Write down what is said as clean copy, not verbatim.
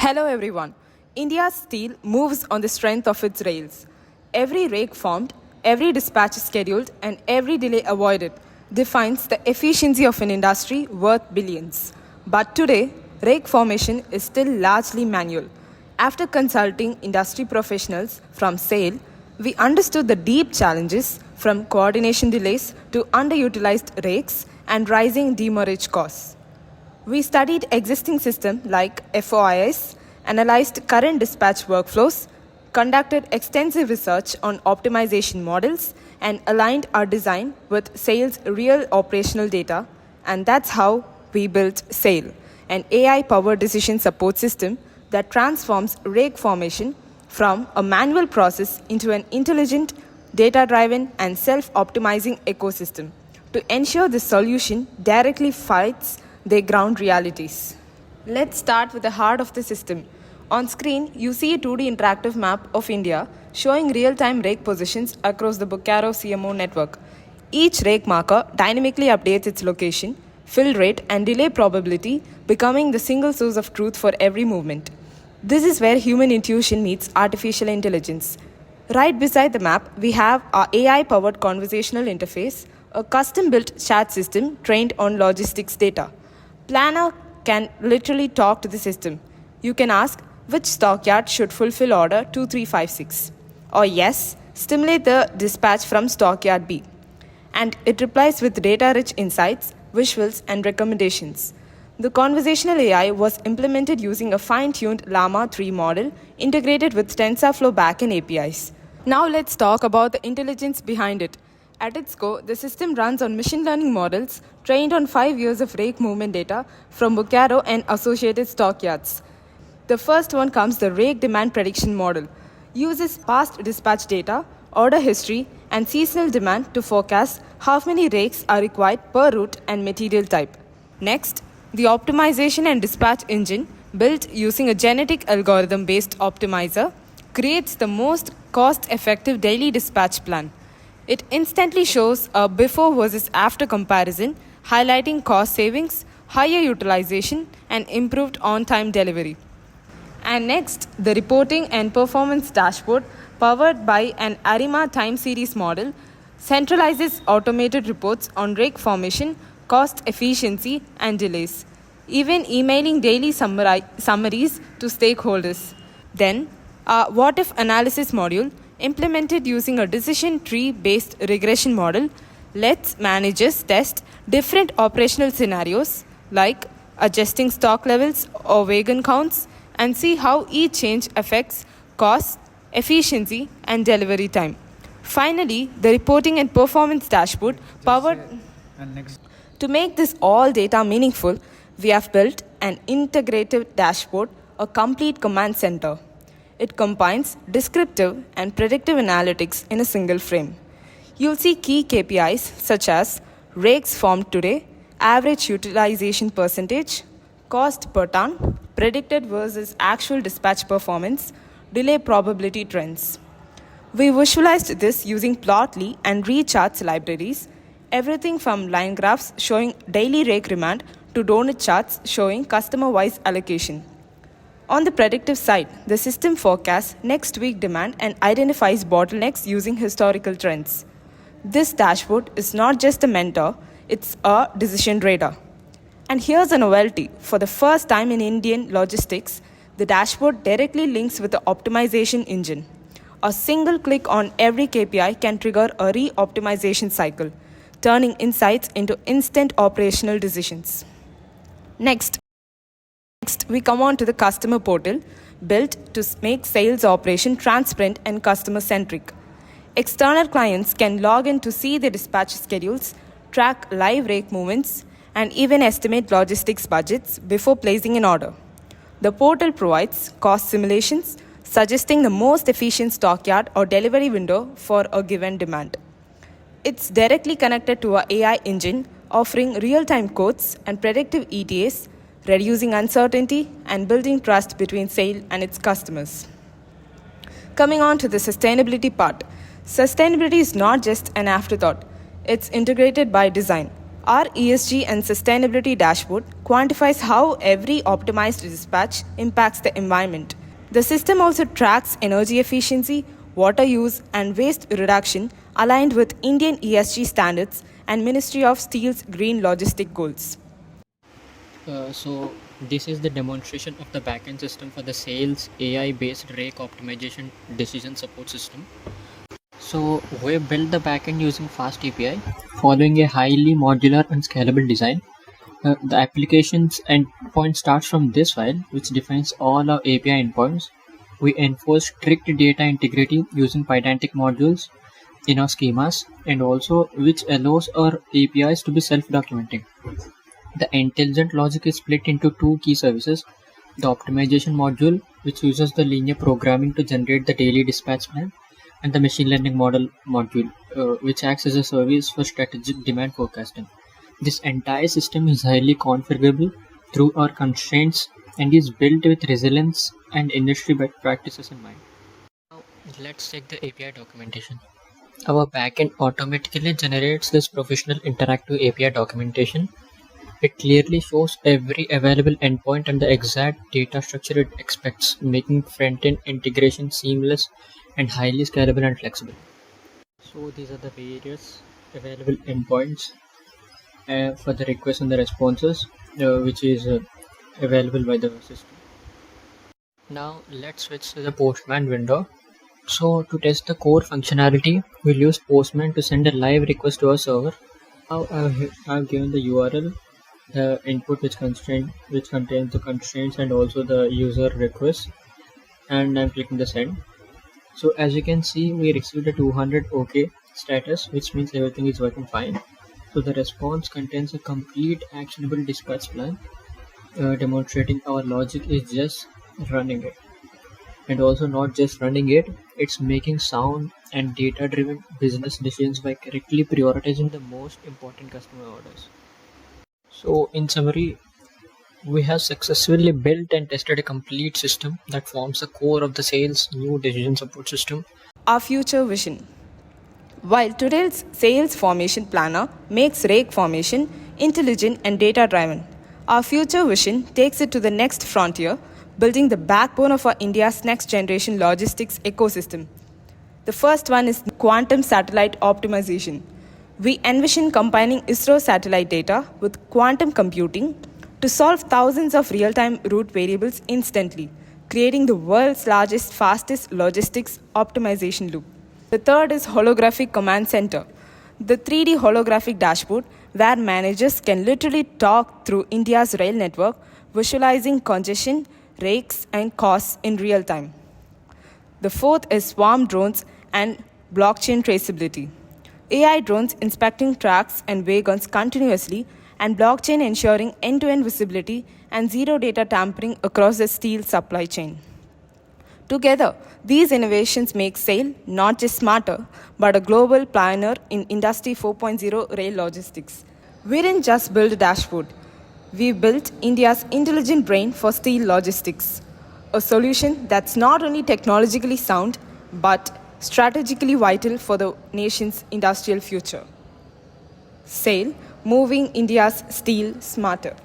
Hello everyone. India's steel moves on the strength of its rails. Every rake formed, every dispatch scheduled, and every delay avoided defines the efficiency of an industry worth billions. But today, rake formation is still largely manual. After consulting industry professionals from SAIL, we understood the deep challenges from coordination delays to underutilized rakes and rising demurrage costs. We studied existing systems like FOIS, analyzed current dispatch workflows, conducted extensive research on optimization models, and aligned our design with SAIL's real operational data. And that's how we built SAIL, an AI-powered decision support system that transforms rake formation from a manual process into an intelligent, data-driven, and self-optimizing ecosystem to ensure the solution directly fights their ground realities. Let's start with the heart of the system. On screen, you see a 2D interactive map of India showing real-time rake positions across the Bokaro CMO network. Each rake marker dynamically updates its location, fill rate, and delay probability, becoming the single source of truth for every movement. This is where human intuition meets artificial intelligence. Right beside the map, we have our AI-powered conversational interface, a custom-built chat system trained on logistics data. Planner can literally talk to the system. You can ask which stockyard should fulfill order 2356, or yes, stimulate the dispatch from stockyard B. And it replies with data-rich insights, visuals, and recommendations. The conversational AI was implemented using a fine-tuned Llama 3 model integrated with TensorFlow backend APIs. Now let's talk about the intelligence behind it. At its core, the system runs on machine learning models trained on 5 years of rake movement data from Bokaro and associated stockyards. The first one comes the rake demand prediction model. Uses past dispatch data, order history, and seasonal demand to forecast how many rakes are required per route and material type. Next, the optimization and dispatch engine, built using a genetic algorithm-based optimizer, creates the most cost-effective daily dispatch plan. It instantly shows a before versus after comparison, highlighting cost savings, higher utilization, and improved on-time delivery. And next, the reporting and performance dashboard, powered by an ARIMA time series model, centralizes automated reports on rake formation, cost efficiency, and delays, even emailing daily summaries to stakeholders. Then, a what-if analysis module, implemented using a decision tree-based regression model, lets managers test different operational scenarios like adjusting stock levels or wagon counts and see how each change affects cost, efficiency, and delivery time. Finally, the reporting and performance dashboard powered. To make this all data meaningful, we have built an integrated dashboard, a complete command center. It combines descriptive and predictive analytics in a single frame. You'll see key KPIs such as rakes formed today, average utilization percentage, cost per ton, predicted versus actual dispatch performance, delay probability trends. We visualized this using Plotly and Recharts libraries, everything from line graphs showing daily rake demand to donut charts showing customer-wise allocation. On the predictive side, the system forecasts next week demand and identifies bottlenecks using historical trends. This dashboard is not just a mentor, it's a decision radar. And here's a novelty. For the first time in Indian logistics, the dashboard directly links with the optimization engine. A single click on every KPI can trigger a re-optimization cycle, turning insights into instant operational decisions. Next, we come on to the customer portal, built to make sales operation transparent and customer-centric. External clients can log in to see their dispatch schedules, track live rake movements, and even estimate logistics budgets before placing an order. The portal provides cost simulations, suggesting the most efficient stockyard or delivery window for a given demand. It's directly connected to our AI engine, offering real-time quotes and predictive ETAs, reducing uncertainty and building trust between SAIL and its customers. Coming on to the sustainability part. Sustainability is not just an afterthought, it's integrated by design. Our ESG and sustainability dashboard quantifies how every optimized dispatch impacts the environment. The system also tracks energy efficiency, water use, and waste reduction aligned with Indian ESG standards and Ministry of Steel's green logistic goals. So this is the demonstration of the backend system for the sales AI-based rake optimization decision support system. So we built the backend using fast API, following a highly modular and scalable design. The application's endpoint starts from this file, which defines all our API endpoints. We enforce strict data integrity using Pydantic modules in our schemas, and also which allows our APIs to be self-documenting. The intelligent logic is split into two key services: the optimization module, which uses the linear programming to generate the daily dispatch plan, and the machine learning model module, which acts as a service for strategic demand forecasting. This entire system is highly configurable through our constraints and is built with resilience and industry best practices in mind. Now, let's check the API documentation. Our backend automatically generates this professional interactive API documentation. It clearly shows every available endpoint and the exact data structure it expects, making front-end integration seamless and highly scalable and flexible. So these are the various available endpoints for the requests and the responses, which is available by the system. Now let's switch to the Postman window. So to test the core functionality, we'll use Postman to send a live request to our server. Now I've given the URL, the input which contains the constraints and also the user request, and I'm clicking the send. So as you can see, we received a 200 OK status, which means everything is working fine. So the response contains a complete actionable dispatch plan, demonstrating our logic is just running it, and also not just running it, it's making sound and data driven business decisions by correctly prioritizing the most important customer orders. So in summary, we have successfully built and tested a complete system that forms the core of the sales new decision support system. Our future vision. While today's sales formation planner makes rake formation intelligent and data driven, our future vision takes it to the next frontier, building the backbone of our India's next generation logistics ecosystem. The first one is quantum satellite optimization. We envision combining ISRO satellite data with quantum computing to solve thousands of real-time route variables instantly, creating the world's largest, fastest logistics optimization loop. The third is holographic command center, the 3D holographic dashboard where managers can literally talk through India's rail network, visualizing congestion, rakes, and costs in real time. The fourth is swarm drones and blockchain traceability. AI drones inspecting tracks and wagons continuously, and blockchain ensuring end-to-end visibility and zero data tampering across the steel supply chain. Together, these innovations make SAIL not just smarter, but a global pioneer in Industry 4.0 rail logistics. We didn't just build a dashboard. We built India's intelligent brain for steel logistics, a solution that's not only technologically sound, but strategically vital for the nation's industrial future. SAIL, moving India's steel smarter.